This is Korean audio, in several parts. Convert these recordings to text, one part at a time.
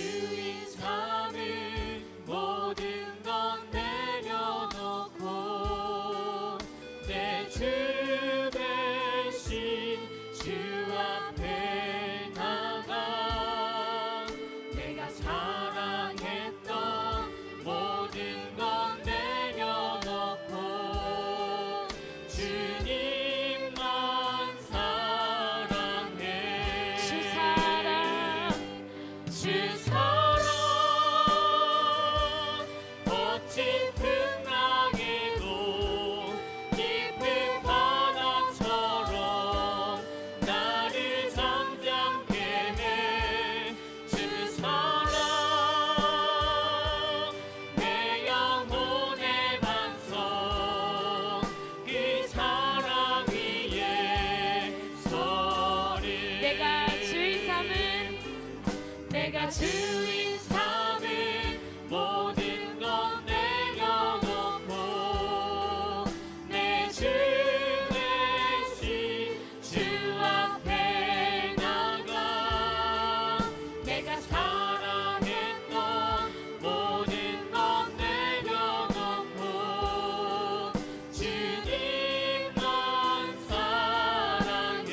주인 삼은 모든 건 내려놓고 내 주 대신 주 앞에 나가 내가 사랑했던 모든 건 내려놓고 주님만 사랑해. 주 사랑 주 사랑 거친 풍랑에도 깊은 바다처럼 나를 잠잠케 해. 주 사랑 내 영혼의 반석 그 사랑 위에 서리. 내가 주인 삼은 내가 주인 삼은 모든 건 내려놓고 내 주 대신 주 앞에 나가 내가 사랑했던 모든 건 내려놓고 주님만 사랑해.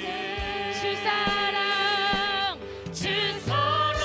주 사랑 주 사랑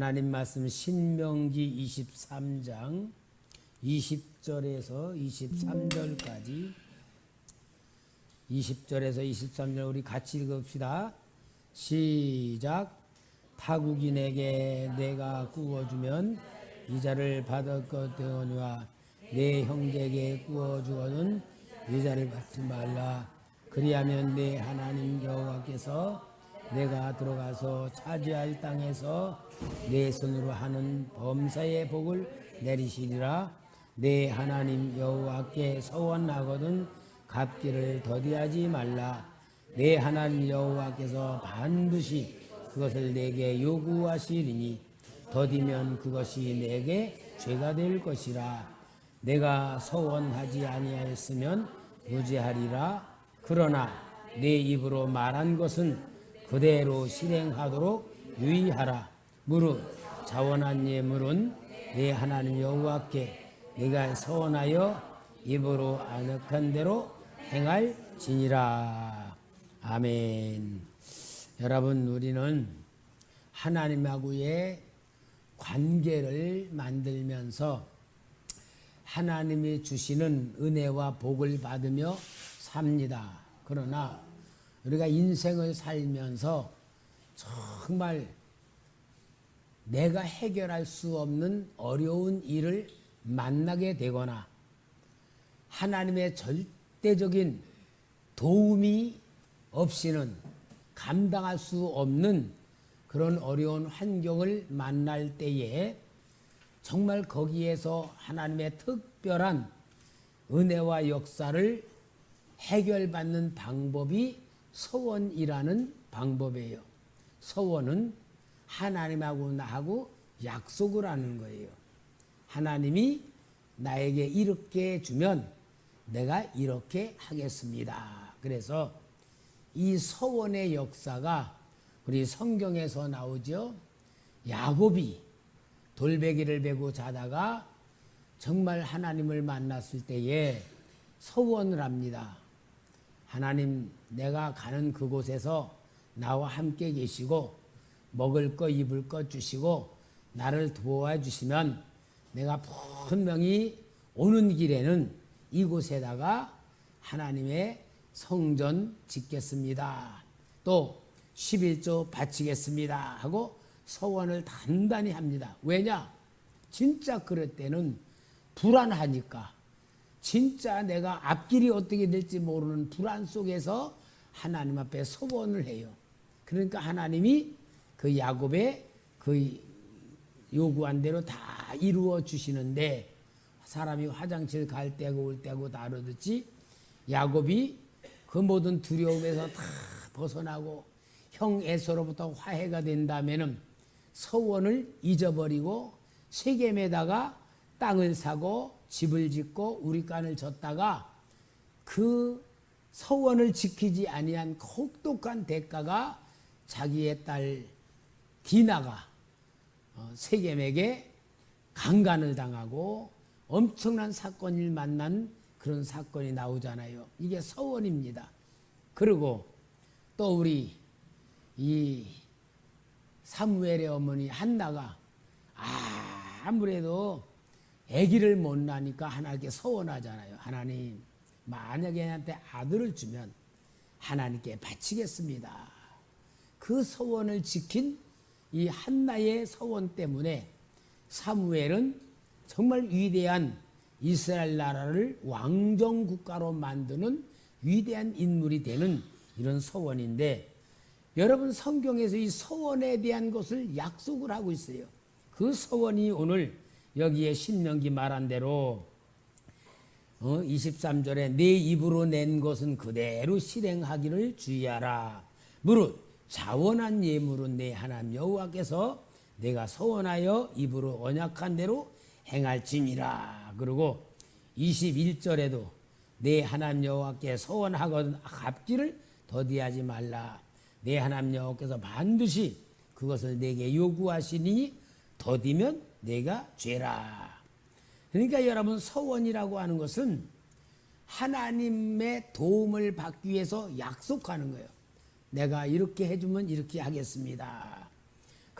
하나님 말씀 신명기 23장 20절에서 23절까지 20절에서 23절 우리 같이 읽읍시다. 시작. 타국인에게 내가 구워주면 이자를 받을 것 되오니와 내 형제에게 구워주거든 이자를 받지 말라. 그리하면 내 하나님 여호와께서 내가 들어가서 차지할 땅에서 내 손으로 하는 범사의 복을 내리시리라. 내 하나님 여호와께 서원하거든 갚기를 더디하지 말라. 내 하나님 여호와께서 반드시 그것을 내게 요구하시리니 더디면 그것이 내게 죄가 될 것이라. 내가 서원하지 아니하였으면 무죄하리라. 그러나 내 입으로 말한 것은 그대로 실행하도록 유의하라. 무릇 자원한 예물은 내 하나님 여호와께 내가 서원하여 입으로 안역한 대로 행할지니라. 아멘. 여러분, 우리는 하나님하고의 관계를 만들면서 하나님이 주시는 은혜와 복을 받으며 삽니다. 그러나 우리가 인생을 살면서 정말 내가 해결할 수 없는 어려운 일을 만나게 되거나 하나님의 절대적인 도움이 없이는 감당할 수 없는 그런 어려운 환경을 만날 때에 정말 거기에서 하나님의 특별한 은혜와 역사를 해결받는 방법이 서원이라는 방법이에요. 서원은 하나님하고 나하고 약속을 하는 거예요. 하나님이 나에게 이렇게 주면 내가 이렇게 하겠습니다. 그래서 이 서원의 역사가 우리 성경에서 나오죠. 야곱이 돌베개를 베고 자다가 정말 하나님을 만났을 때에 서원을 합니다. 하나님, 내가 가는 그곳에서 나와 함께 계시고 먹을 거 입을 거 주시고 나를 도와주시면 내가 분명히 오는 길에는 이곳에다가 하나님의 성전 짓겠습니다. 또 11조 바치겠습니다 하고 서원을 단단히 합니다. 왜냐? 진짜 그럴 때는 불안하니까, 진짜 내가 앞길이 어떻게 될지 모르는 불안 속에서 하나님 앞에 서원을 해요. 그러니까 하나님이 그 야곱의 그 요구한 대로 다 이루어 주시는데, 사람이 화장실 갈 때고 올 때고 다르듯이 야곱이 그 모든 두려움에서 다 벗어나고 형 에서로부터 화해가 된다면은 서원을 잊어버리고 세겜에다가 땅을 사고 집을 짓고 우리간을 졌다가 그 서원을 지키지 아니한 혹독한 대가가 자기의 딸 디나가 세겜에게 강간을 당하고 엄청난 사건을 만난 그런 사건이 나오잖아요. 이게 서원입니다. 그리고 또 우리 이 사무엘의 어머니 한나가 아무래도 아기를 못 낳으니까 하나님께 서원하잖아요. 하나님, 만약에 나한테 아들을 주면 하나님께 바치겠습니다. 그 서원을 지킨 이 한나의 서원 때문에 사무엘은 정말 위대한 이스라엘 나라를 왕정 국가로 만드는 위대한 인물이 되는 이런 서원인데, 여러분 성경에서 이 서원에 대한 것을 약속을 하고 있어요. 그 서원이 오늘 여기에 신명기 말한 대로 23절에 내 입으로 낸 것은 그대로 실행하기를 주의하라. 무릇 자원한 예물은 내 하나님 여호와께서 내가 서원하여 입으로 언약한 대로 행할지니라. 그리고 21절에도 내 하나님 여호와께 서원하거든 갚기를 더디하지 말라. 내 하나님 여호와께서 반드시 그것을 내게 요구하시니 더디면 내가 죄라. 그러니까 여러분, 서원이라고 하는 것은 하나님의 도움을 받기 위해서 약속하는 거예요. 내가 이렇게 해주면 이렇게 하겠습니다.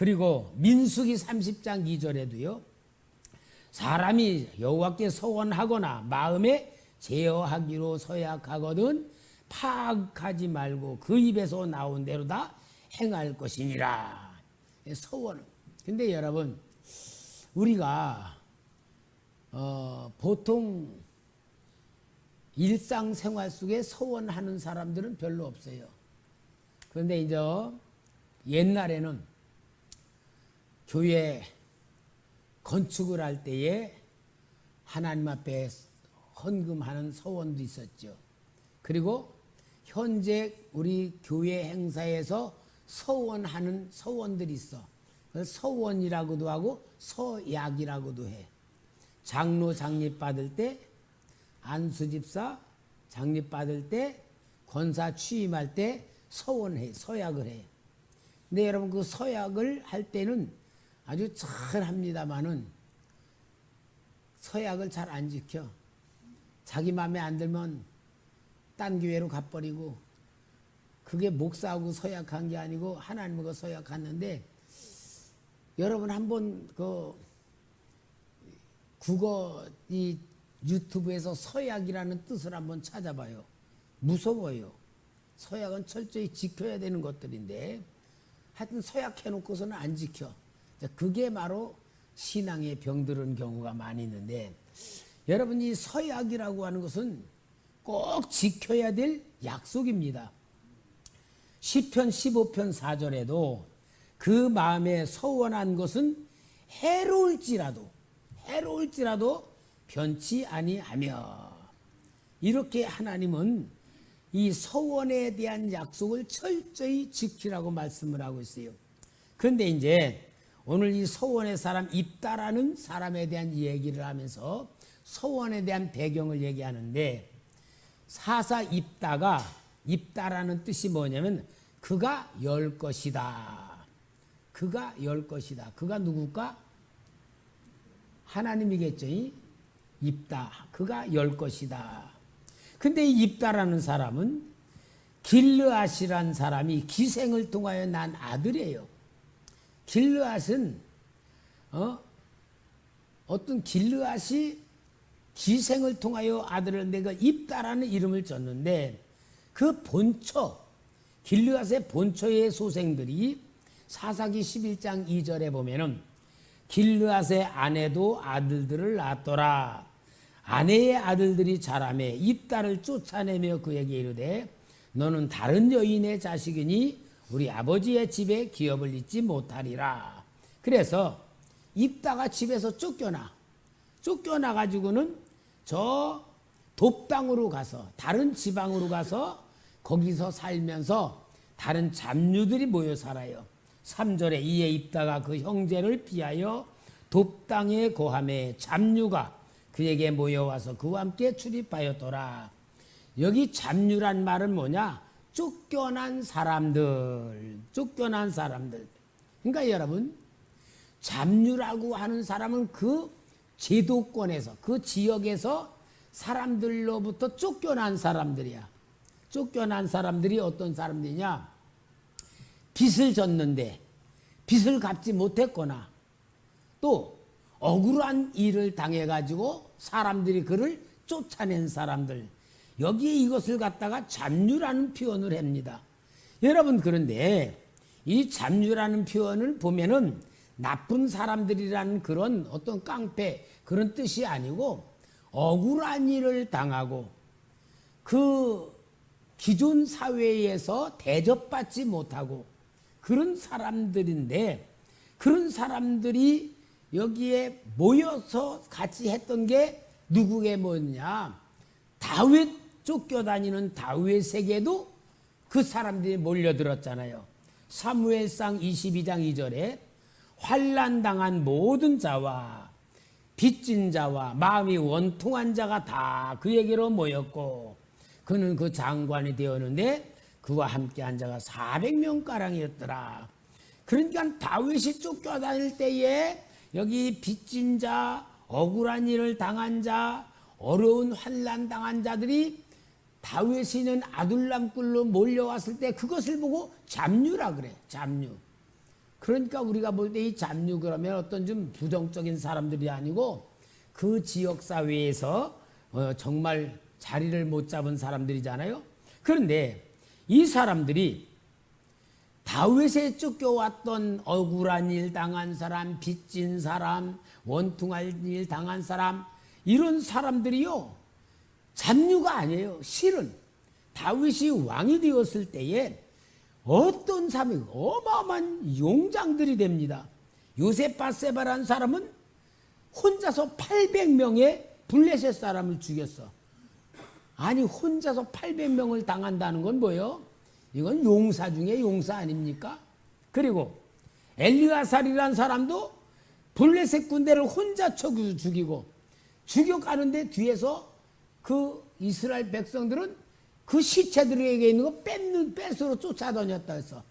그리고 민수기 30장 2절에도요. 사람이 여호와께 서원하거나 마음에 제어하기로 서약하거든 파악하지 말고 그 입에서 나온 대로 다 행할 것이니라. 서원. 근데 여러분 우리가 보통 일상생활 속에 서원하는 사람들은 별로 없어요. 그런데 이제 옛날에는 교회 건축을 할 때에 하나님 앞에 헌금하는 서원도 있었죠. 그리고 현재 우리 교회 행사에서 서원하는 서원들이 있어. 서원이라고도 하고 서약이라고도 해. 장로 장립 받을 때, 안수집사 장립 받을 때, 권사 취임할 때 서원해, 서약을 해. 근데 여러분 그 서약을 할 때는 아주 잘 합니다만은 서약을 잘 안 지켜. 자기 마음에 안 들면 딴 교회로 가버리고, 그게 목사하고 서약한 게 아니고 하나님하고 서약했는데, 여러분 한번 그 국어 이 유튜브에서 서약이라는 뜻을 한번 찾아봐요. 무서워요. 서약은 철저히 지켜야 되는 것들인데 하여튼 서약해놓고서는 안 지켜. 그게 바로 신앙에 병드는 경우가 많이 있는데, 여러분 이 서약이라고 하는 것은 꼭 지켜야 될 약속입니다. 시편 15편 4절에도 그 마음에 서원한 것은 해로울지라도 변치 아니하며, 이렇게 하나님은 이 서원에 대한 약속을 철저히 지키라고 말씀을 하고 있어요. 그런데 이제 오늘 이 서원의 사람 입다라는 사람에 대한 얘기를 하면서 서원에 대한 배경을 얘기하는데, 사사 입다라는 뜻이 뭐냐면 그가 열 것이다. 그가 열 것이다. 그가 누굴까? 하나님이겠죠. 입다. 그가 열 것이다. 근데 이 입다라는 사람은 길르앗이란 사람이 기생을 통하여 난 아들이에요. 길르앗은 어떤 길르앗이 기생을 통하여 아들을 내가 입다라는 이름을 줬는데, 그 본처 길르앗의 본처의 소생들이 사사기 11장 2절에 보면은 길르앗의 아내도 아들들을 낳았더라. 아내의 아들들이 자라매 입다를 쫓아내며 그에게 이르되 너는 다른 여인의 자식이니 우리 아버지의 집에 기업을 잇지 못하리라. 그래서 입다가 집에서 쫓겨나가지고는 저 돕당으로 가서, 다른 지방으로 가서 거기서 살면서 다른 잡류들이 모여 살아요. 3절에 이에 입다가 그 형제를 피하여 돕당에 거함에 잡류가 그에게 모여와서 그와 함께 출입하였더라. 여기 잡류란 말은 뭐냐? 쫓겨난 사람들. 그러니까 여러분, 잡류라고 하는 사람은 그 제도권에서, 그 지역에서 사람들로부터 쫓겨난 사람들이야. 쫓겨난 사람들이 어떤 사람들이냐? 빚을 졌는데 빚을 갚지 못했거나, 또 억울한 일을 당해가지고 사람들이 그를 쫓아낸 사람들, 여기에 이것을 갖다가 잡류라는 표현을 합니다. 여러분, 그런데 이 잡류라는 표현을 보면은 나쁜 사람들이라는 그런 어떤 깡패 그런 뜻이 아니고, 억울한 일을 당하고 그 기존 사회에서 대접받지 못하고 그런 사람들인데, 그런 사람들이 여기에 모여서 같이 했던 게 누구게 뭐냐? 다윗 쫓겨다니는 다윗에게도 그 사람들이 몰려들었잖아요. 사무엘상 22장 2절에 환난당한 모든 자와 빚진 자와 마음이 원통한 자가 다 그에게로 모였고, 그는 그 장관이 되었는데 그와 함께한 자가 400명가량이었더라. 그러니까 다윗이 쫓겨다닐 때에 여기 빚진 자, 억울한 일을 당한 자, 어려운 환난 당한 자들이 다윗이 있는 아둘람굴로 몰려왔을 때 그것을 보고 잡류라 그래. 잡류. 그러니까 우리가 볼 때 이 잡류 그러면 어떤 좀 부정적인 사람들이 아니고 그 지역 사회에서 정말 자리를 못 잡은 사람들이잖아요. 그런데 이 사람들이 다윗에 쫓겨왔던 억울한 일 당한 사람, 빚진 사람, 원통할 일 당한 사람, 이런 사람들이요 잡류가 아니에요. 실은 다윗이 왕이 되었을 때에 어떤 사람이 어마어마한 용장들이 됩니다. 요셉바세바라는 사람은 혼자서 800명의 블레셋 사람을 죽였어. 아니 혼자서 800명을 당한다는 건 뭐예요? 이건 용사 중에 용사 아닙니까? 그리고 엘리아살이라는 사람도 블레셋 군대를 혼자 쳐 죽이고 죽여가는데 뒤에서 그 이스라엘 백성들은 그 시체들에게 있는 거 뺏으로 쫓아다녔다 해서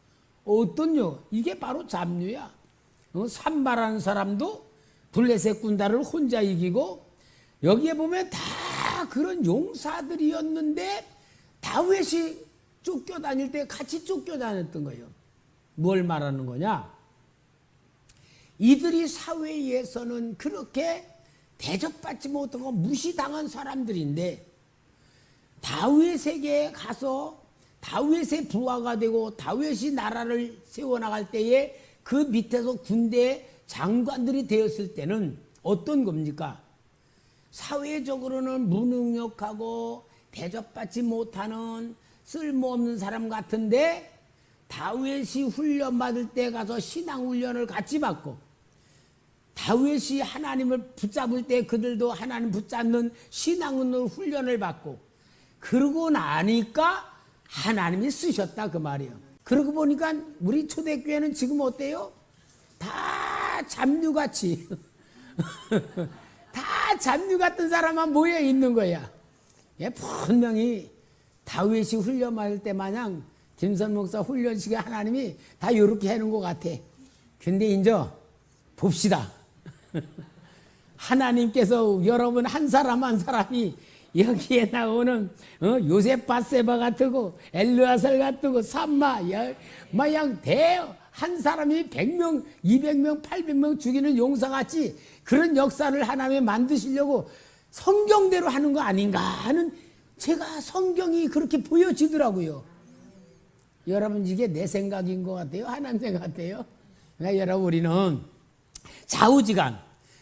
어떤요? 이게 바로 잡류야. 산바라는 사람도 블레셋 군대를 혼자 이기고 여기에 보면 다 그런 용사들이었는데 다윗이 쫓겨다닐 때 같이 쫓겨다녔던 거예요. 뭘 말하는 거냐? 이들이 사회에서는 그렇게 대접받지 못하고 무시당한 사람들인데 다윗에게 가서 다윗의 부하가 되고 다윗이 나라를 세워나갈 때에 그 밑에서 군대 장관들이 되었을 때는 어떤 겁니까? 사회적으로는 무능력하고 대접받지 못하는 쓸모없는 사람 같은데 다윗이 훈련받을 때 가서 신앙훈련을 같이 받고 다윗이 하나님을 붙잡을 때 그들도 하나님 붙잡는 신앙으로 훈련을 받고 그러고 나니까 하나님이 쓰셨다 그 말이에요. 그러고 보니까 우리 초대교회는 지금 어때요? 다 잡류같이 다 잡류 같은 사람만 모여 있는 거야. 예, 분명히 다윗이 훈련받을 때 마냥 김선 목사 훈련식에 하나님이 다 이렇게 해놓은 것 같아. 근데 이제 봅시다. 하나님께서 여러분 한 사람 한 사람이 여기에 나오는 요셉 바세바 같고 엘르아살 같고 삼마 마양 한 사람이 100명, 200명, 800명 죽이는 용사같이 그런 역사를 하나님이 만드시려고 성경대로 하는 거 아닌가 하는 제가 성경이 그렇게 보여지더라고요. 여러분 이게 내 생각인 것 같아요? 하나님 생각 같아요? 그러니까 여러분 우리는 좌우지간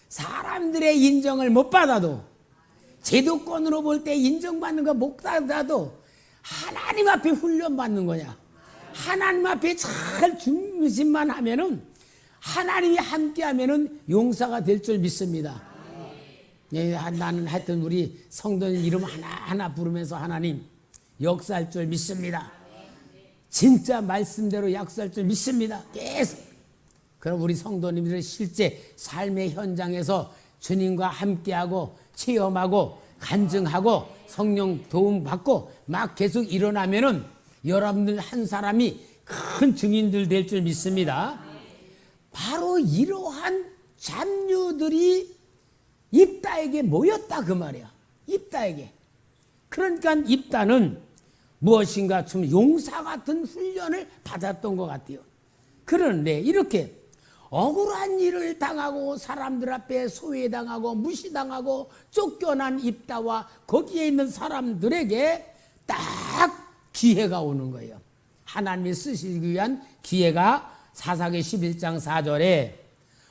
사람들의 인정을 못 받아도 제도권으로 볼 때 인정받는 거 못 받아도 하나님 앞에 훈련받는 거냐. 하나님 앞에 잘 중심만 하면은 하나님이 함께 하면은 용사가 될 줄 믿습니다. 예, 나는 하여튼 우리 성도님 이름 하나하나 부르면서 하나님 역사할 줄 믿습니다. 진짜 말씀대로 약속할 줄 믿습니다. 계속. 그럼 우리 성도님들은 실제 삶의 현장에서 주님과 함께하고 체험하고 간증하고 성령 도움 받고 막 계속 일어나면은 여러분들 한 사람이 큰 증인들 될 줄 믿습니다. 바로 이러한 잡류들이 입다에게 모였다 그 말이야. 입다에게. 그러니까 입다는 무엇인가 좀 용사 같은 훈련을 받았던 것 같아요. 그런데 이렇게 억울한 일을 당하고 사람들 앞에 소외당하고 무시당하고 쫓겨난 입다와 거기에 있는 사람들에게 딱 기회가 오는 거예요. 하나님이 쓰시기 위한 기회가 사사기 11장 4절에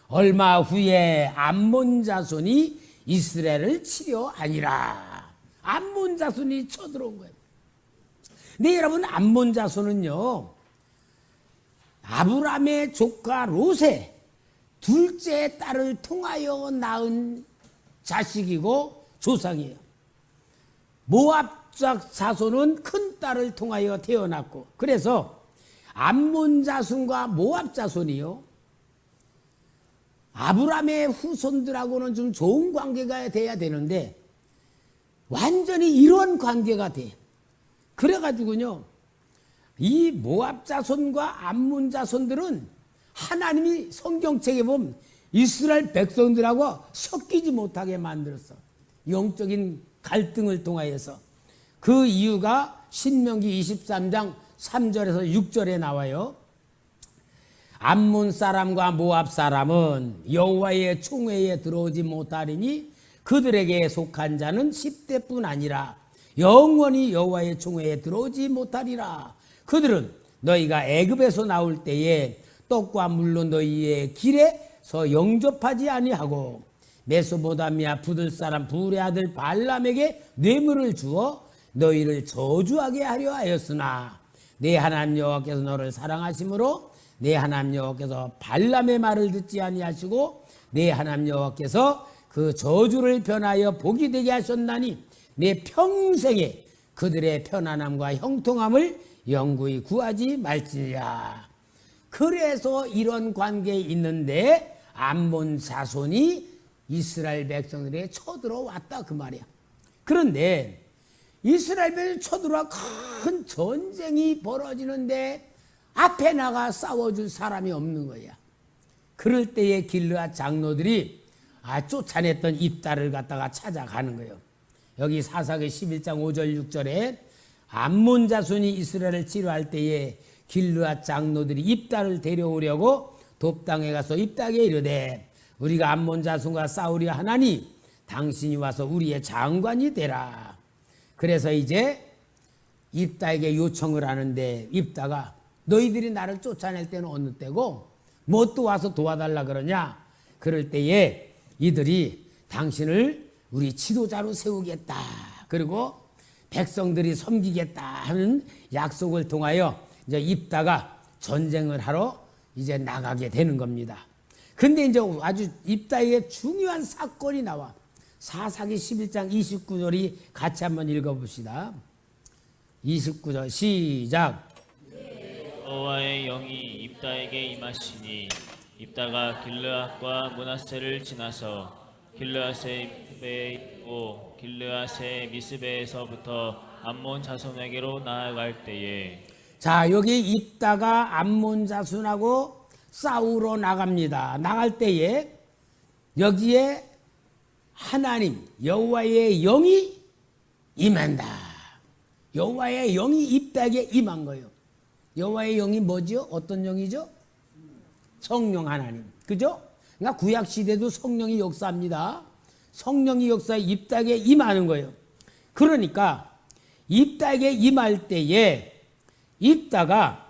얼마 후에 암몬 자손이 이스라엘을 치려 하니라. 암몬 자손이 쳐들어온 거예요. 근데 여러분 암몬 자손은요 아브람의 조카 롯의 둘째 딸을 통하여 낳은 자식이고 조상이에요. 모압 자손은 큰 딸을 통하여 태어났고 그래서 암몬 자손과 모압 자손이요 아브람의 후손들하고는 좀 좋은 관계가 돼야 되는데 완전히 이런 관계가 돼. 그래가지고요 이 모압 자손과 암몬 자손들은 하나님이 성경책에 보면 이스라엘 백성들하고 섞이지 못하게 만들었어. 영적인 갈등을 통하여서. 그 이유가 신명기 23장 3절에서 6절에 나와요. 암몬 사람과 모압 사람은 여호와의 총회에 들어오지 못하리니 그들에게 속한 자는 10대뿐 아니라 영원히 여호와의 총회에 들어오지 못하리라. 그들은 너희가 애굽에서 나올 때에 떡과 물로 너희의 길에서 영접하지 아니하고 메소보다미아 부들 사람 부울의 아들 발람에게 뇌물을 주어 너희를 저주하게 하려 하였으나 내 하나님 여호와께서 너를 사랑하심으로 내 하나님 여호와께서 발람의 말을 듣지 아니하시고 내 하나님 여호와께서 그 저주를 변하여 복이 되게 하셨나니 내 평생에 그들의 편안함과 형통함을 영구히 구하지 말지니라. 그래서 이런 관계에 있는데 암몬 자손이 이스라엘 백성들에게 쳐들어왔다 그 말이야. 그런데 이스라엘 백성이 쳐들어와 큰 전쟁이 벌어지는데 앞에 나가 싸워줄 사람이 없는 거야. 그럴 때에 길르앗 장로들이 쫓아냈던 입다를 갖다가 찾아가는 거예요. 여기 사사기 11장 5절 6절에 암몬 자손이 이스라엘을 치료할 때에 길르앗 장로들이 입다를 데려오려고 돕당에 가서 입다에게 이르되 우리가 암몬 자손과 싸우려 하나니 당신이 와서 우리의 장관이 되라. 그래서 이제 입다에게 요청을 하는데 입다가 너희들이 나를 쫓아낼 때는 어느 때고 뭐 또 와서 도와달라 그러냐. 그럴 때에 이들이 당신을 우리 지도자로 세우겠다. 그리고 백성들이 섬기겠다 하는 약속을 통하여 이제 입다가 전쟁을 하러 이제 나가게 되는 겁니다. 근데 이제 아주 입다에게 중요한 사건이 나와. 사사기 11장 29절이 같이 한번 읽어봅시다. 29절 시작. 여호와의 영이 입다에게 임하시니 입다가 길르앗과 므낫세를 지나서 길르앗의 미스베에 있고 길르앗의 미스베에서부터 암몬 자손에게로 나아갈 때에 자, 여기 입다가 암몬 자손하고 싸우러 나갑니다. 나갈 때에 여기에 하나님 여호와의 영이 임한다. 여호와의 영이 입다에게 임한 거예요. 여호와의 영이 뭐죠? 어떤 영이죠? 성령 하나님. 그죠? 그러니까 구약 시대도 성령이 역사합니다. 성령이 역사에 입다에게 임하는 거예요. 그러니까 입다에게 임할 때에 입다가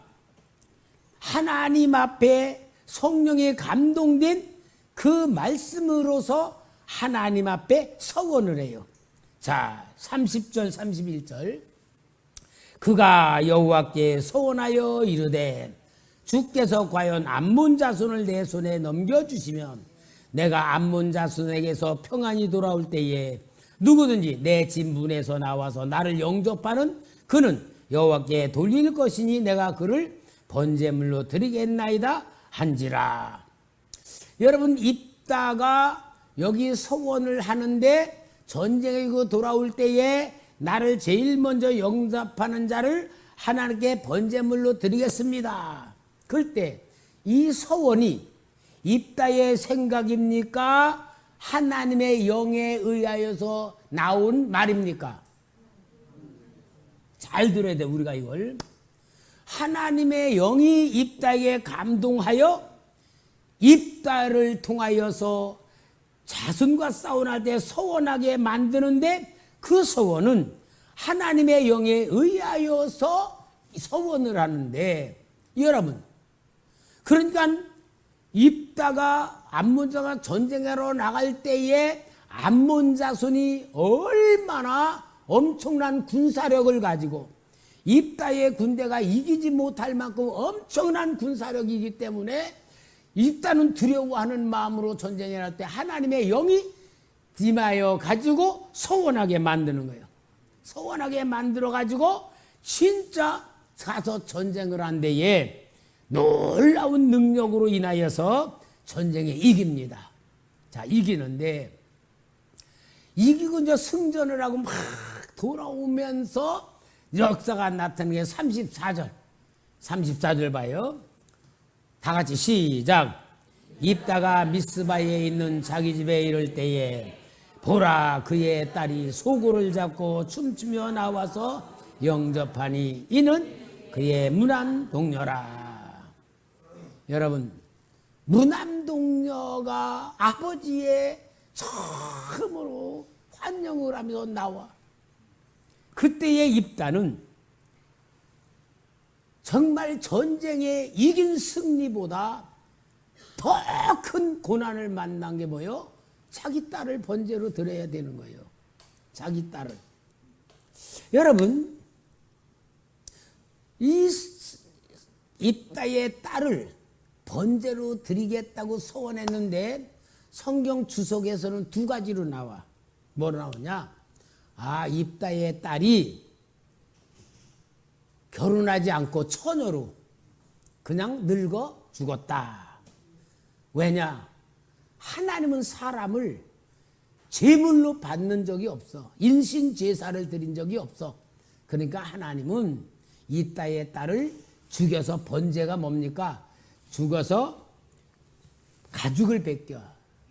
하나님 앞에 성령에 감동된 그 말씀으로서 하나님 앞에 서원을 해요. 자, 30절 31절 그가 여호와께 서원하여 이르되 주께서 과연 암몬 자손을 내 손에 넘겨주시면 내가 암몬 자손에게서 평안히 돌아올 때에 누구든지 내 진분에서 나와서 나를 영접하는 그는 여호와께 돌릴 것이니 내가 그를 번제물로 드리겠나이다 한지라. 여러분 입다가 여기 서원을 하는데 전쟁에 돌아올 때에 나를 제일 먼저 영접하는 자를 하나님께 번제물로 드리겠습니다. 그럴 때 이 서원이 입다의 생각입니까? 하나님의 영에 의하여서 나온 말입니까? 잘 들어야 돼 우리가 이걸. 하나님의 영이 입다에게 감동하여 입다를 통하여서 자손과 싸워날 때 서원하게 만드는데 그 서원은 하나님의 영에 의하여서 서원을 하는데 여러분 그러니까 입다가 암몬자가 전쟁하러 나갈 때에 암몬 자손이 얼마나 엄청난 군사력을 가지고 입다의 군대가 이기지 못할 만큼 엄청난 군사력이기 때문에 입다는 두려워하는 마음으로 전쟁에 나갈 때 하나님의 영이 임하여 가지고 서원하게 만드는 거예요. 서원하게 만들어 가지고 진짜 가서 전쟁을 한 데에 놀라운 능력으로 인하여서 전쟁에 이깁니다. 자, 이기는데 이기고 이제 승전을 하고 막 돌아오면서 역사가 나타나는 게 34절. 34절 봐요. 다 같이 시작. 입다가 미스바에 있는 자기 집에 이를 때에 보라 그의 딸이 소고를 잡고 춤추며 나와서 영접하니 이는 그의 문안 동료라. 여러분, 무남동녀가 아버지의 처음으로 환영을 하면서 나와. 그때의 입다는 정말 전쟁에 이긴 승리보다 더 큰 고난을 만난 게 뭐예요? 자기 딸을 번제로 드려야 되는 거예요. 자기 딸을. 여러분, 이 입다의 딸을 번제로 드리겠다고 소원했는데 성경 주석에서는 두 가지로 나와. 뭐로 나오냐? 입다의 딸이 결혼하지 않고 처녀로 그냥 늙어 죽었다. 왜냐? 하나님은 사람을 제물로 받는 적이 없어. 인신 제사를 드린 적이 없어. 그러니까 하나님은 입다의 딸을 죽여서 번제가 뭡니까? 죽어서 가죽을 벗겨.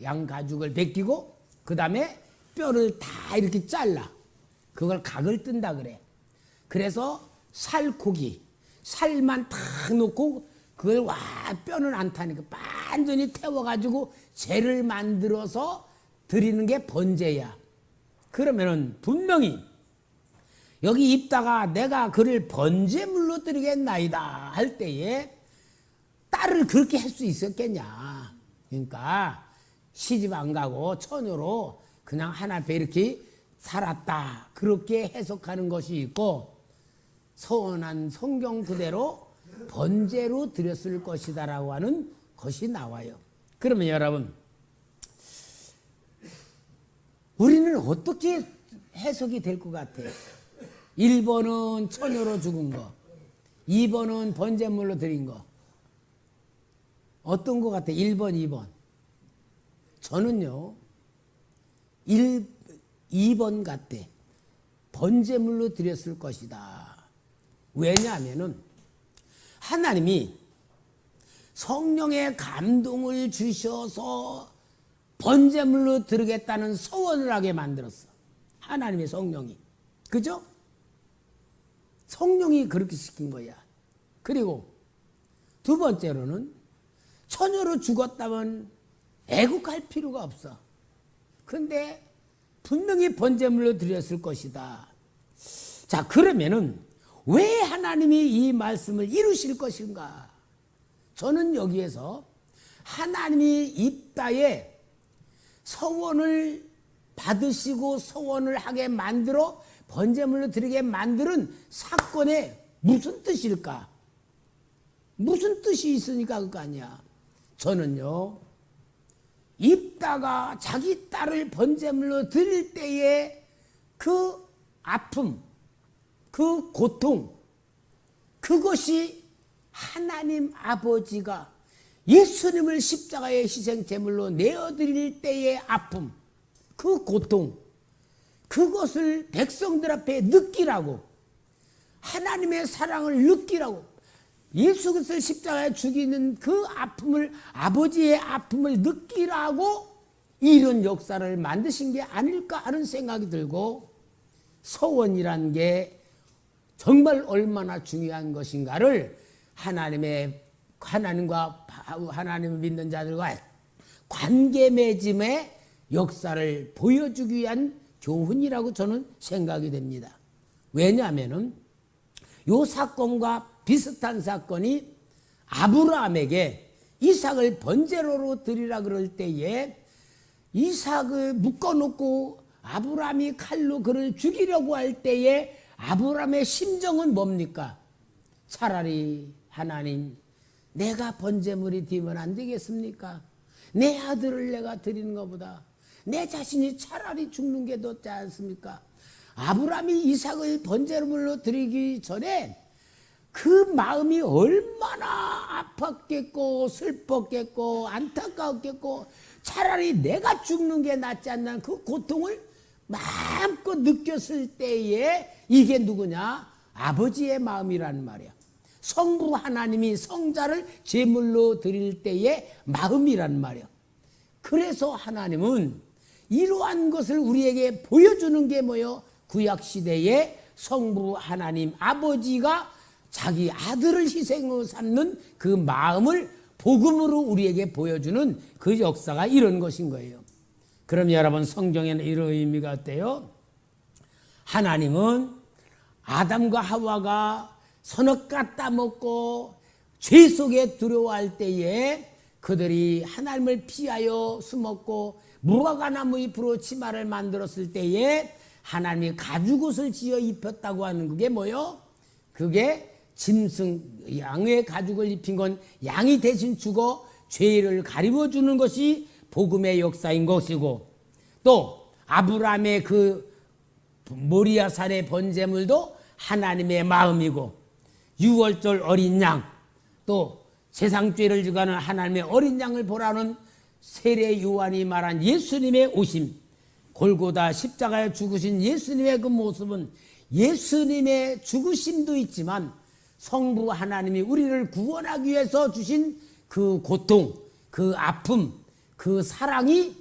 양 가죽을 벗기고 그 다음에 뼈를 다 이렇게 잘라. 그걸 각을 뜬다 그래. 그래서 살코기, 살만 탁 놓고 그걸 뼈는 안 타니까 완전히 태워가지고 재를 만들어서 드리는 게 번제야. 그러면은 분명히 여기 입다가 내가 그를 번제물로 드리겠나이다 할 때에 딸을 그렇게 할 수 있었겠냐. 그러니까 시집 안 가고 처녀로 그냥 하나 앞에 이렇게 살았다. 그렇게 해석하는 것이 있고, 서원한 성경 그대로 번제로 드렸을 것이다라고 하는 것이 나와요. 그러면 여러분, 우리는 어떻게 해석이 될 것 같아요? 1번은 처녀로 죽은 거, 2번은 번제물로 드린 거. 어떤 것 같아요? 1번, 2번. 저는요, 2번 같대. 번제물로 드렸을 것이다. 왜냐하면은 하나님이 성령의 감동을 주셔서 번제물로 드리겠다는 소원을 하게 만들었어. 하나님의 성령이. 그죠? 성령이 그렇게 시킨 거야. 그리고 두 번째로는 처녀로 죽었다면 애국할 필요가 없어. 근데 분명히 번제물로 드렸을 것이다. 자, 그러면은 왜 하나님이 이 말씀을 이루실 것인가? 저는 여기에서 하나님이 입다의 서원을 받으시고 서원을 하게 만들어 번제물로 드리게 만드는 사건에 무슨 뜻일까? 무슨 뜻이 있으니까 그거 아니야. 저는요, 입다가 자기 딸을 번제물로 드릴 때의 그 아픔, 그 고통, 그것이 하나님 아버지가 예수님을 십자가의 희생제물로 내어드릴 때의 아픔, 그 고통, 그것을 백성들 앞에 느끼라고, 하나님의 사랑을 느끼라고, 예수 그리스도를 십자가에 죽이는 그 아픔을, 아버지의 아픔을 느끼라고 이런 역사를 만드신 게 아닐까 하는 생각이 들고, 서원이란 게 정말 얼마나 중요한 것인가를 하나님과 하나님을 믿는 자들과 관계 맺음의 역사를 보여주기 위한 교훈이라고 저는 생각이 됩니다. 왜냐하면은 이 사건과 비슷한 사건이 아브라함에게 이삭을 번제로로 드리라 그럴 때에 이삭을 묶어놓고 아브라함이 칼로 그를 죽이려고 할 때에 아브라함의 심정은 뭡니까? 차라리 하나님, 내가 번제물이 되면 안 되겠습니까? 내 아들을 내가 드리는 것보다 내 자신이 차라리 죽는 게 낫지 않습니까? 아브라함이 이삭을 번제물로 드리기 전에 그 마음이 얼마나 아팠겠고 슬펐겠고 안타까웠겠고 차라리 내가 죽는 게 낫지 않나 그 고통을 마음껏 느꼈을 때에 이게 누구냐? 아버지의 마음이라는 말이야. 성부 하나님이 성자를 제물로 드릴 때의 마음이란 말이야. 그래서 하나님은 이러한 것을 우리에게 보여주는 게 뭐요? 구약시대에 성부 하나님 아버지가 자기 아들을 희생으로 삼는 그 마음을 복음으로 우리에게 보여주는 그 역사가 이런 것인 거예요. 그럼 여러분, 성경에는 이런 의미가 어때요? 하나님은 아담과 하와가 선악과 따먹고 죄 속에 들어갈 때에 그들이 하나님을 피하여 숨었고 무화과나무 잎으로 치마를 만들었을 때에 하나님이 가죽옷을 지어 입혔다고 하는 그게 뭐요? 그게 짐승, 양의 가죽을 입힌 건 양이 대신 죽어 죄를 가리워주는 것이 복음의 역사인 것이고, 또 아브라함의 그 모리아산의 번제물도 하나님의 마음이고, 유월절 어린 양, 또 세상 죄를 지가는 하나님의 어린 양을 보라는 세례 요한이 말한 예수님의 오심, 골고다 십자가에 죽으신 예수님의 그 모습은 예수님의 죽으심도 있지만 성부 하나님이 우리를 구원하기 위해서 주신 그 고통, 그 아픔, 그 사랑이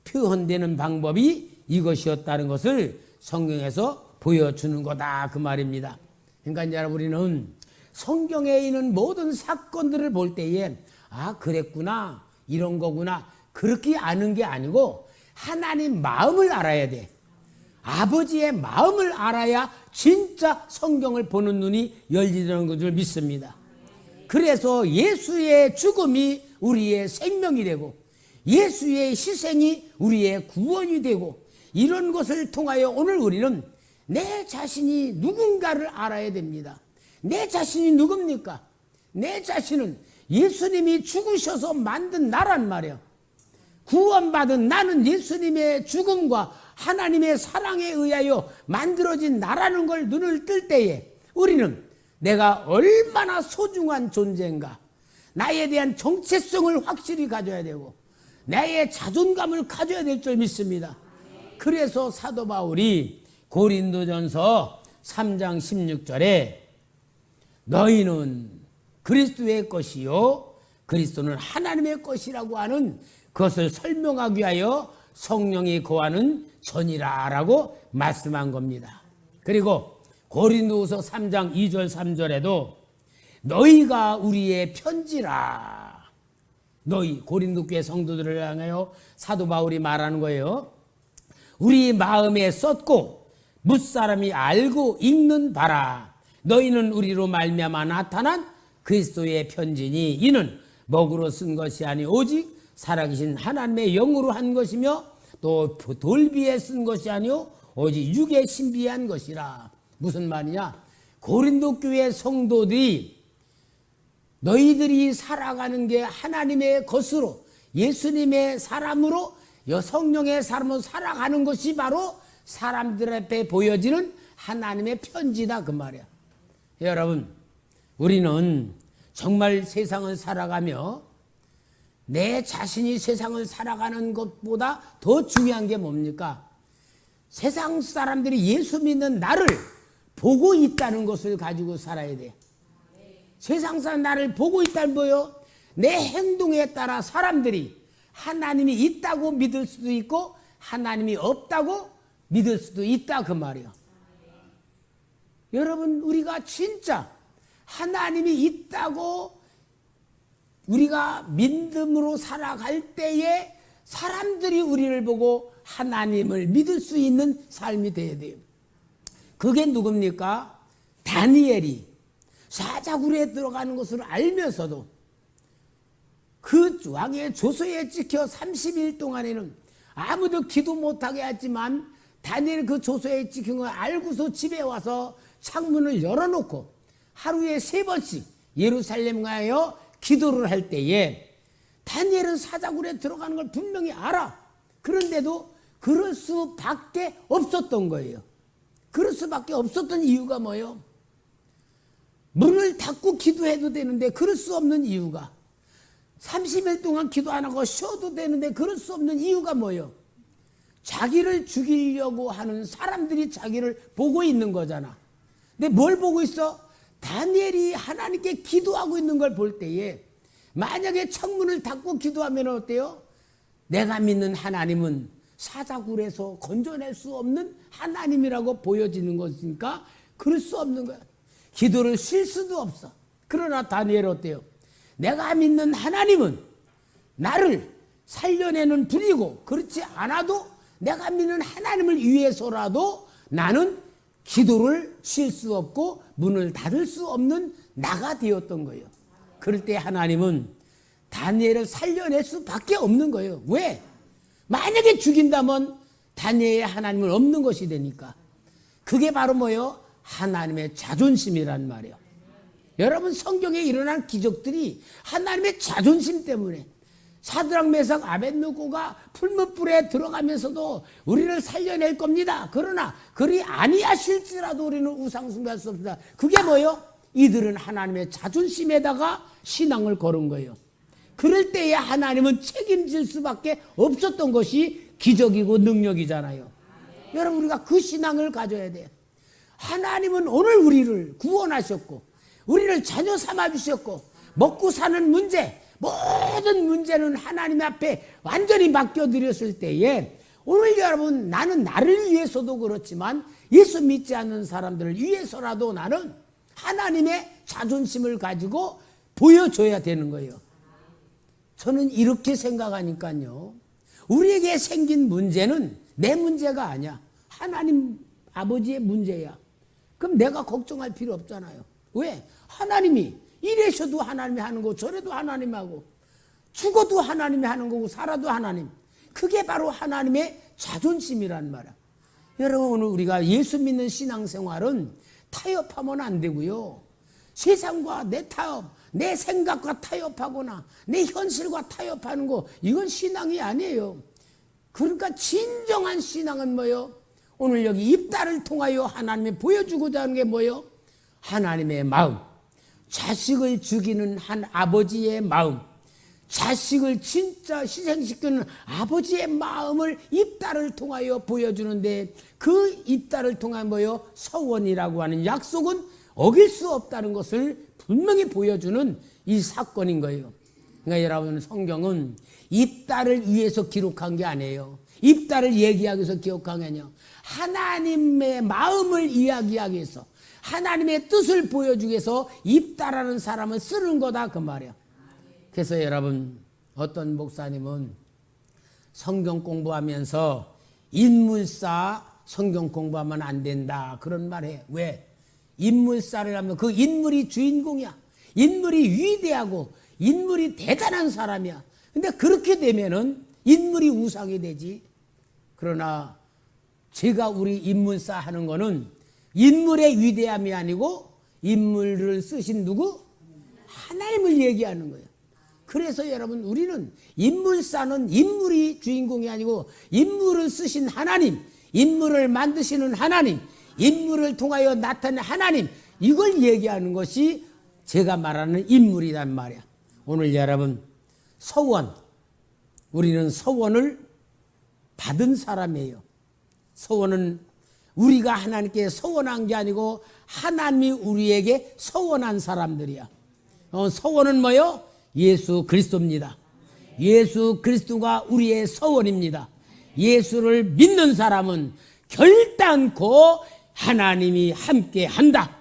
표현되는 방법이 이것이었다는 것을 성경에서 보여주는 거다, 그 말입니다. 그러니까 이제 우리는 성경에 있는 모든 사건들을 볼 때에 아, 그랬구나, 이런 거구나, 그렇게 아는 게 아니고 하나님 마음을 알아야 돼. 아버지의 마음을 알아야 진짜 성경을 보는 눈이 열리는 것을 믿습니다. 그래서 예수의 죽음이 우리의 생명이 되고 예수의 희생이 우리의 구원이 되고, 이런 것을 통하여 오늘 우리는 내 자신이 누군가를 알아야 됩니다. 내 자신이 누굽니까? 내 자신은 예수님이 죽으셔서 만든 나란 말이에요. 구원받은 나는 예수님의 죽음과 하나님의 사랑에 의하여 만들어진 나라는 걸 눈을 뜰 때에 우리는 내가 얼마나 소중한 존재인가, 나에 대한 정체성을 확실히 가져야 되고 나의 자존감을 가져야 될 줄 믿습니다. 그래서 사도 바울이 고린도전서 3장 16절에 너희는 그리스도의 것이요 그리스도는 하나님의 것이라고 하는 그것을 설명하기 위하여 성령이 거하는 전이라 라고 말씀한 겁니다. 그리고 고린도후서 3장 2절 3절에도 너희가 우리의 편지라, 너희 고린도 교회 성도들을 향하여 사도 바울이 말하는 거예요. 우리 마음에 썼고 무사람이 알고 읽는 바라. 너희는 우리로 말미암아 나타난 그리스도의 편지니 이는 먹으로 쓴 것이 아니 오직 살아계신 하나님의 영으로 한 것이며 또 돌비에 쓴 것이 아니요 오직 육에 신비한 것이라. 무슨 말이냐? 고린도 교회 성도들이 너희들이 살아가는 게 하나님의 것으로 예수님의 사람으로 성령의 사람으로 살아가는 것이 바로 사람들 앞에 보여지는 하나님의 편지다, 그 말이야. 여러분, 우리는 정말 세상을 살아가며 내 자신이 세상을 살아가는 것보다 더 중요한 게 뭡니까? 세상 사람들이 예수 믿는 나를 보고 있다는 것을 가지고 살아야 돼. 세상 사람 나를 보고 있다는 뭐요? 내 행동에 따라 사람들이 하나님이 있다고 믿을 수도 있고 하나님이 없다고 믿을 수도 있다, 그 말이야. 여러분, 우리가 진짜 하나님이 있다고 우리가 믿음으로 살아갈 때에 사람들이 우리를 보고 하나님을 믿을 수 있는 삶이 되어야 돼요. 그게 누굽니까? 다니엘이 사자굴에 들어가는 것을 알면서도 그 왕의 조서에 찍혀 30일 동안에는 아무도 기도 못하게 했지만 다니엘이 그 조서에 찍힌 걸 알고서 집에 와서 창문을 열어놓고 하루에 3번씩 예루살렘 가여 기도를 할 때에 다니엘은 사자굴에 들어가는 걸 분명히 알아. 그런데도 그럴 수밖에 없었던 거예요. 그럴 수밖에 없었던 이유가 뭐예요? 문을 닫고 기도해도 되는데 그럴 수 없는 이유가, 30일 동안 기도 안 하고 쉬어도 되는데 그럴 수 없는 이유가 뭐예요? 자기를 죽이려고 하는 사람들이 자기를 보고 있는 거잖아. 근데 뭘 보고 있어? 다니엘이 하나님께 기도하고 있는 걸 볼 때에 만약에 창문을 닫고 기도하면 어때요? 내가 믿는 하나님은 사자굴에서 건져낼 수 없는 하나님이라고 보여지는 것이니까 그럴 수 없는 거야. 기도를 쉴 수도 없어. 그러나 다니엘 어때요? 내가 믿는 하나님은 나를 살려내는 분이고, 그렇지 않아도 내가 믿는 하나님을 위해서라도 나는 기도를 쉴 수 없고 문을 닫을 수 없는 나가 되었던 거예요. 그럴 때 하나님은 다니엘을 살려낼 수밖에 없는 거예요. 왜? 만약에 죽인다면 다니엘의 하나님은 없는 것이 되니까. 그게 바로 뭐예요? 하나님의 자존심이란 말이에요. 여러분, 성경에 일어난 기적들이 하나님의 자존심 때문에, 사드락 메삭 아벳느고가 풀무불에 들어가면서도 우리를 살려낼 겁니다. 그러나 그리 아니하실지라도 우리는 우상 숭배할 수 없습니다. 그게 뭐예요? 이들은 하나님의 자존심에다가 신앙을 걸은 거예요. 그럴 때에 하나님은 책임질 수밖에 없었던 것이 기적이고 능력이잖아요. 여러분, 우리가 그 신앙을 가져야 돼요. 하나님은 오늘 우리를 구원하셨고 우리를 자녀 삼아주셨고 먹고 사는 문제, 모든 문제는 하나님 앞에 완전히 맡겨드렸을 때에 오늘 여러분, 나는 나를 위해서도 그렇지만 예수 믿지 않는 사람들을 위해서라도 나는 하나님의 자존심을 가지고 보여줘야 되는 거예요. 저는 이렇게 생각하니까요, 우리에게 생긴 문제는 내 문제가 아니야. 하나님 아버지의 문제야. 그럼 내가 걱정할 필요 없잖아요. 왜? 하나님이 이래서도 하나님이 하는 거고 저래도 하나님이 하고 죽어도 하나님이 하는 거고 살아도 하나님. 그게 바로 하나님의 자존심이란 말이야. 여러분, 오늘 우리가 예수 믿는 신앙생활은 타협하면 안 되고요. 세상과 내 타협, 내 생각과 타협하거나 내 현실과 타협하는 거, 이건 신앙이 아니에요. 그러니까 진정한 신앙은 뭐예요? 오늘 여기 입다를 통하여 하나님이 보여주고자 하는 게 뭐예요? 하나님의 마음, 자식을 죽이는 한 아버지의 마음, 자식을 진짜 희생시키는 아버지의 마음을 입다를 통하여 보여주는데, 그 입다를 통한 뭐예요? 서원이라고 하는 약속은 어길 수 없다는 것을 분명히 보여주는 이 사건인 거예요. 그러니까 여러분, 성경은 입다를 위해서 기록한 게 아니에요. 입다를 얘기하기 위해서 기록한 게 아니에요. 하나님의 마음을 이야기하기 위해서, 하나님의 뜻을 보여주기 위해서 입다라는 사람을 쓰는 거다, 그 말이에요. 그래서 여러분, 어떤 목사님은 성경 공부하면서 인물사 성경 공부하면 안 된다, 그런 말 해요. 왜? 인물사를 하면 그 인물이 주인공이야. 인물이 위대하고 인물이 대단한 사람이야. 근데 그렇게 되면은 인물이 우상이 되지. 그러나 제가 우리 인물사 하는 거는 인물의 위대함이 아니고 인물을 쓰신 누구? 하나님을 얘기하는 거예요. 그래서 여러분, 우리는 인물사는 인물이 주인공이 아니고 인물을 쓰신 하나님, 인물을 만드시는 하나님, 인물을 통하여 나타낸 하나님, 이걸 얘기하는 것이 제가 말하는 인물이란 말이야. 오늘 여러분, 서원, 우리는 서원을 받은 사람이에요. 서원은 우리가 하나님께 서원한 게 아니고 하나님이 우리에게 서원한 사람들이야. 서원은 뭐요? 예수 그리스도입니다. 예수 그리스도가 우리의 서원입니다. 예수를 믿는 사람은 결단코 하나님이 함께 한다.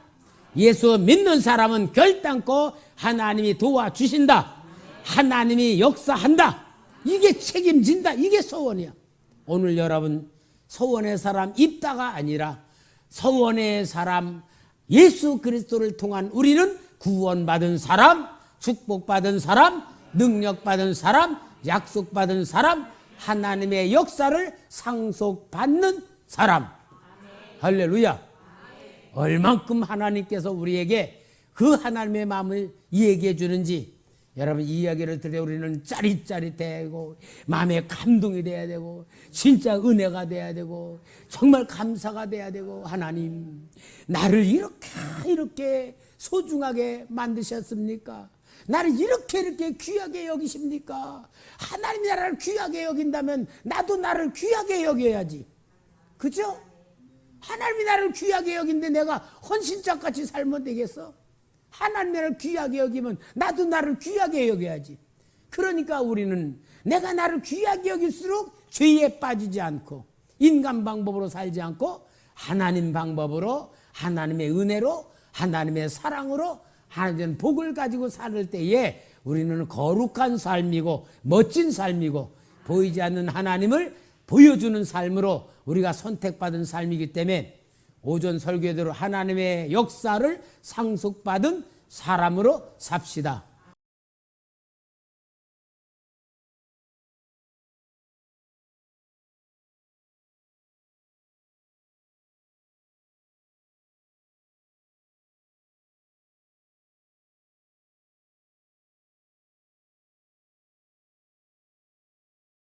예수 믿는 사람은 결단코 하나님이 도와주신다. 하나님이 역사한다. 이게 책임진다. 이게 서원이야. 오늘 여러분, 서원의 사람 입다가 아니라 서원의 사람 예수 그리스도를 통한 우리는 구원받은 사람, 축복받은 사람, 능력받은 사람, 약속받은 사람, 하나님의 역사를 상속받는 사람. 할렐루야. 얼만큼 하나님께서 우리에게 그 하나님의 마음을 얘기해 주는지, 여러분, 이 이야기를 들어 우리는 짜릿짜릿해고 마음에 감동이 돼야 되고 진짜 은혜가 돼야 되고 정말 감사가 돼야 되고, 하나님, 나를 이렇게 소중하게 만드셨습니까? 나를 이렇게 귀하게 여기십니까? 하나님이 나를 귀하게 여긴다면 나도 나를 귀하게 여겨야지. 그죠? 하나님이 나를 귀하게 여긴데 내가 헌신자같이 살면 되겠어? 하나님이 나를 귀하게 여기면 나도 나를 귀하게 여겨야지. 그러니까 우리는 내가 나를 귀하게 여길수록 죄에 빠지지 않고 인간 방법으로 살지 않고 하나님 방법으로, 하나님의 은혜로, 하나님의 사랑으로, 하나님의 복을 가지고 살 때에 우리는 거룩한 삶이고 멋진 삶이고 보이지 않는 하나님을 보여주는 삶으로 우리가 선택받은 삶이기 때문에 오전 설교대로 하나님의 역사를 상속받은 사람으로 삽시다.